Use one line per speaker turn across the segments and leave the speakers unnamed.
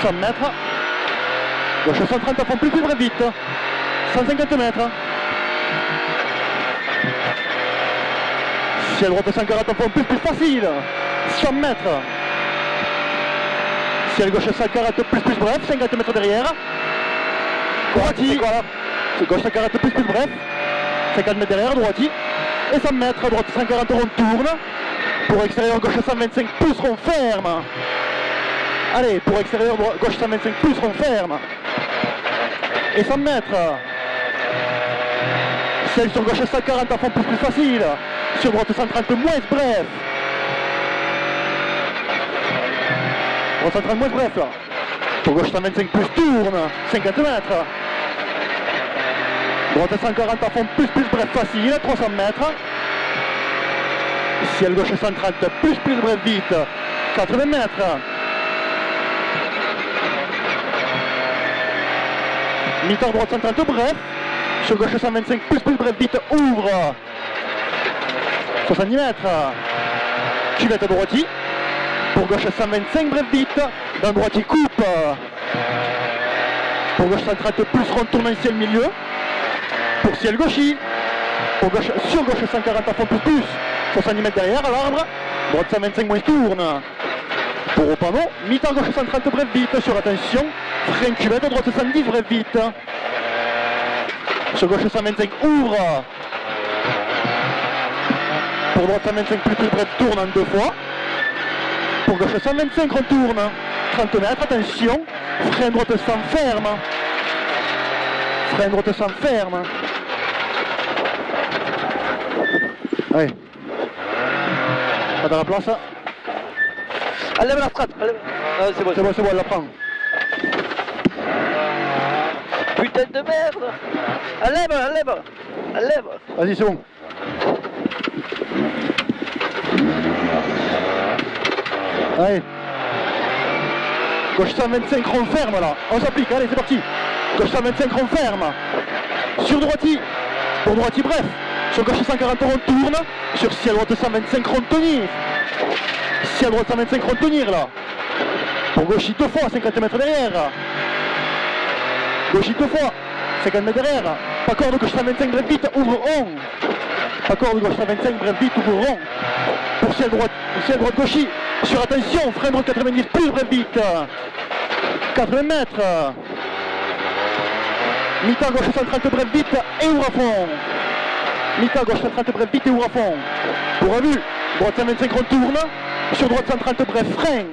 100 mètres. Gauche 130 à fond, plus bref vite. 150 mètres. Ciel droite 140 à fond, plus facile. 100 mètres. Ciel gauche 140 plus bref, 50 mètres derrière. Droiti. Gauche 140 plus bref. 50 mètres derrière, droiti. Et 100 mètres, droite 140 rond tourne. Pour extérieur gauche 125 plus rond ferme. Allez, pour extérieur gauche 125 plus rond ferme. Et 100 mètres. Celle sur gauche 140 à fond plus facile. Sur droite 130 moins bref. Droite 130 moins bref là. Pour gauche 125 plus tourne. 50 mètres. Droite 140 à fond plus bref facile. 300 mètres. Ciel gauche 130 plus bref vite. 80 mètres. Mi-temps droite 130 bref. Sur gauche 125 plus bref vite. Ouvre. 70 mètres. Cuvette droiti. Pour gauche 125 bref vite. Dans droiti coupe. Pour gauche 130 plus rond tourne en ciel milieu. Pour ciel gauchi. Pour gauche, sur gauche 140 à fond plus. 70 mètres derrière à l'arbre. Droite 125 moins tourne. Pour au panneau. Mi-temps gauche 130 bref vite. Sur attention. Frein cuvette droite 110 bref vite. Sur gauche 125 ouvre. Pour droite 125 plus bref tourne en 2 fois. Pour gauche 125 retourne. 30 mètres, attention. Frein droite s'enferme. Frein droite s'enferme. Allez. Pas dans la place.
Enlève la strate. Ah, c'est bon,
elle la prend.
Putain de merde. Enlève.
Vas-y, c'est bon. Allez. Gauche 125 rond ferme là. On s'applique, allez c'est parti. Gauche 125 rond ferme. Sur droiti. Pour droiti bref. Sur gauche 140 rond tourne. Sur ciel droite 125 rond tenir. Ciel droite 125 rond tenir là. Pour gauchi 2 fois, 50 mètres derrière. Gauchi 2 fois, 50 mètres derrière. Pas corde gauche 125 bref vite, ouvre rond. Pas corde gauche 125 bref vite, ouvre rond. Pour ciel droite gauchi. Sur attention, frein droite 90 plus bref vite. 80 mètres. Mi-temps gauche 130 bref vite et ouvre à fond. Mi-temps gauche 130 bref vite et ouvre à fond. Pour un but, droite 125 retourne. Sur droite 130 bref frein.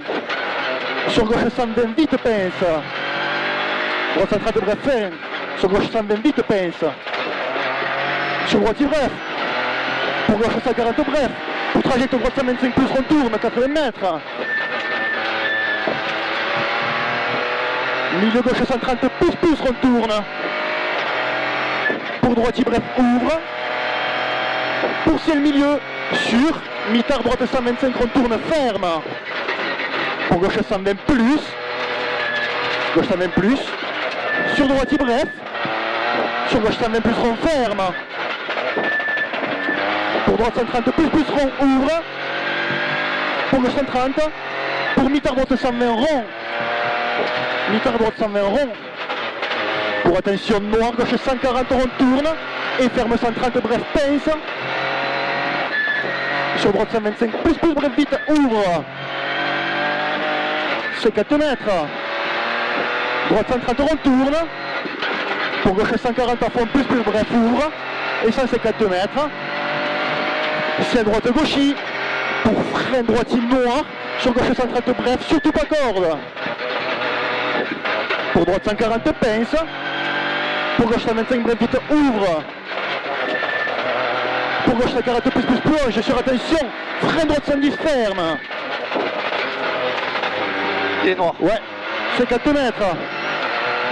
Sur gauche 120 vite pince. Droite 130 bref frein. Sur gauche 120 vite pince. Sur droite bref. Pour gauche 140 bref. Pour trajectoire droite 125 plus retourne 80 mètres. Milieu gauche 130 plus retourne. Pour droite bref ouvre. Pour ciel milieu sur mi-tard droite 125 retourne ferme. Pour gauche 120 plus. Gauche 120 plus. Sur droite bref. Sur gauche 120 plus rond ferme. Pour droite 130 plus rond ouvre. Pour gauche 130. Pour mi-tard droite 120 rond. Mi-tard droite 120 rond. Pour attention noir gauche 140 rond tourne. Et ferme 130 bref pince. Sur droite 125 plus bref vite ouvre. 50 mètres. Droite 130 rond tourne. Pour gauche 140 à fond plus bref ouvre. Et 150 mètres. Ciel droite gauchi. Pour frein droitier noir. Sur gauche 130 bref, surtout pas corde. Pour droite 140 pince. Pour gauche 125 bref vite ouvre. Pour gauche 140 plus plonge sur attention. Frein droite 110 ferme.
Il est noir.
Ouais. 50 mètres.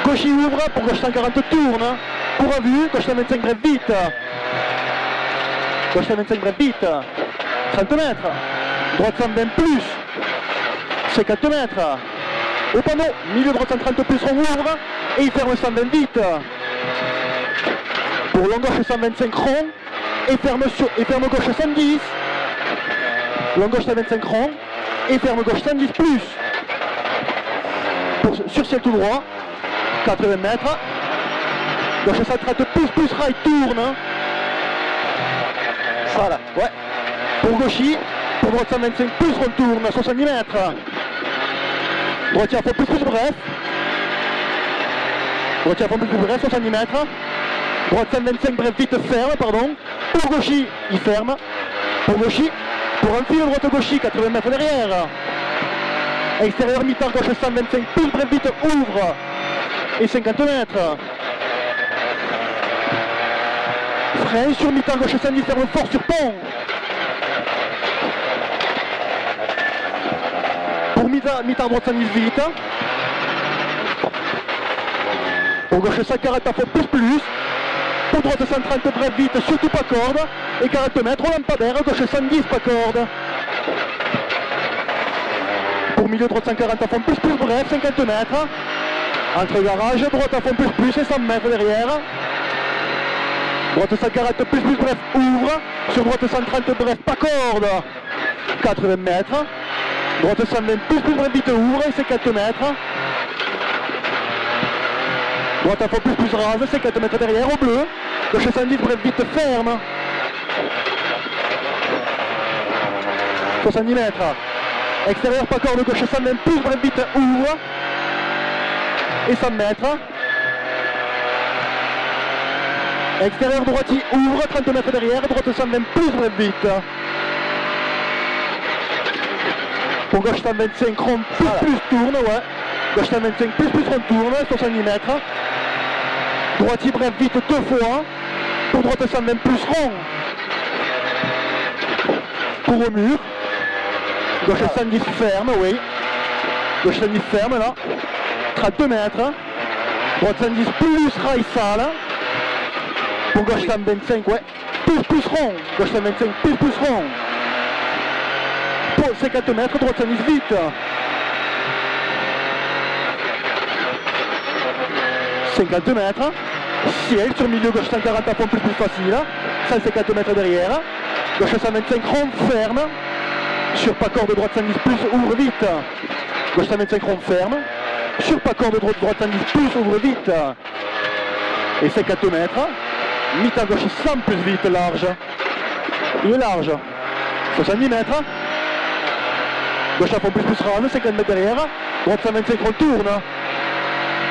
Gauche il ouvre. Pour gauche 140 tourne. Pour un vue. Gauche 125 bref vite. Gauche 125 bref vite. 30 mètres. Droite 120 plus. 50 mètres. Au panneau. Milieu droite 130 plus on ouvre. Et il ferme 120 vite. Pour long gauche 125 rond. Et ferme gauche 110. Long gauche 125 rond. Et ferme gauche 110 plus. sur ciel tout droit, 80 mètres. Gauche 130 plus rail, tourne.
Ça là.
Ouais. Pour gauchis, pour droite 125 plus retourne, 70 mètres. Droitier à fond plus bref. Droitier à fond plus bref, 70 mètres. Droite 125 bref vite ferme, pardon. Pour gauchis, il ferme. Pour gauchis, pour un fil droite gauchis, 80 mètres derrière. Extérieur mi-temps gauche 125 plus bref vite ouvre. Et 50 mètres. Frein sur mi-temps gauche 110 ferme fort sur pont. Pour mi-temps droite 110 vite. Pour gauche 140 à fond plus. Pour droite 130 bref vite, surtout pas corde. Et 40 mètres au lampadaire, gauche 110 pas corde. Pour milieu droite 140 à fond plus bref, 50 mètres. Entre garage, droite à fond plus et 100 mètres derrière. Droite 140 plus bref, ouvre. Sur droite 130 bref, pas corde. 80 mètres. Droite 120 plus bref, vite ouvre et 50 mètres. Droite à fond plus rase, 50 mètres derrière au bleu. Gauche 110 bref, vite ferme. 70 mètres. Extérieur pas corde, gauche 120 plus bref, vite ouvre. Et 100 mètres. Extérieur droitier ouvre, 30 mètres derrière, droite 120 plus bref vite. Pour gauche 125 rond plus tourne, ouais. Gauche 125 plus rond tourne, 70 mètres. Droitier bref vite 2 fois. Pour droite 120 plus rond. Pour au mur. Gauche 110 ferme, oui. Gauche 110 ferme là. 32 mètres. Droite 110 plus rail sale. Pour gauche 125, ouais. Plus rond. Gauche 125 plus rond. Pour 50 mètres, droite 110 vite. 50 mètres. Ciel sur milieu, gauche 140 à fond plus facile. 150 mètres derrière. Gauche 125 rond ferme. Sur pas corde droite 110 plus ouvre vite. Gauche 125 rond ferme. Sur pas corde droite 110 plus ouvre vite. Et 50 mètres. Mi-temps gauche 100 plus vite large. Il est large. 70 mètres. Gauche à fond plus rame, 50 mètres derrière. Droite 125 retourne.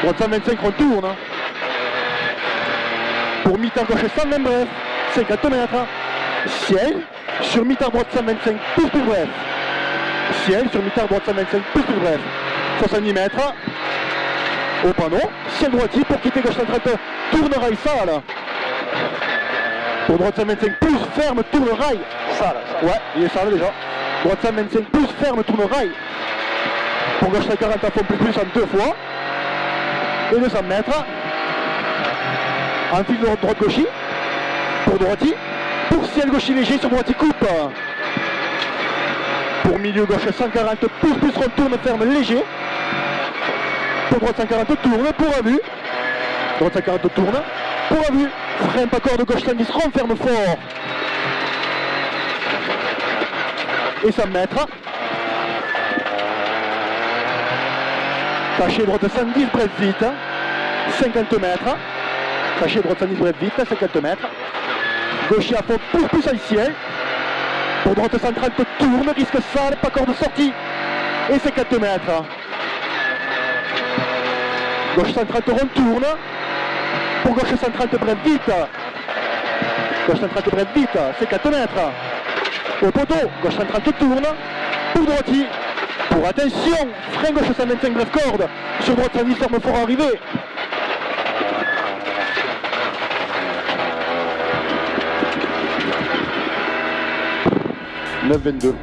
Droite 125 retourne. Pour mi-temps gauche 120 bref. 50 mètres. Ciel. Sur mi-temps droite 125 plus bref. Ciel sur mi-temps droite 125 plus bref. 70 mètres. Au panneau. Ciel droitier pour quitter gauche 130. Tourne rail sale. Pour droite 125 plus ferme, tourne rail.
Sale.
Ouais, il est sale déjà. Droite 125 plus ferme, tourne rail. Pour gauche 140 à fond plus en 2 fois. Et 200 mètres. En fil de droite gauchis. Pour droitier. Pour ciel gauchis léger sur droitier coupe. Pour milieu gauche 140 plus retourne ferme léger. Pour droite 140 tourne pour un but. Droite 140 tourne pour un but. Frein pas corde gauche 110 rond ferme fort. Et 100 mètres. Taché droite 110 bref vite. 50 mètres. Taché droite 110 bref vite. 50 mètres. Gaucher à fond plus à ciel. Pour droite 130 tourne. Risque sale. Pas corde sortie. Et 50 mètres. Gauche 130 rond tourne. Pour gauche 130 bref vite. Gauche 130 bref vite. 50 mètres. Au poteau, gauche 130 tourne. Pour droitier. Pour attention. Frein gauche 125 bref corde. Sur droite 110 ferme fort arrivé. « 9,22 »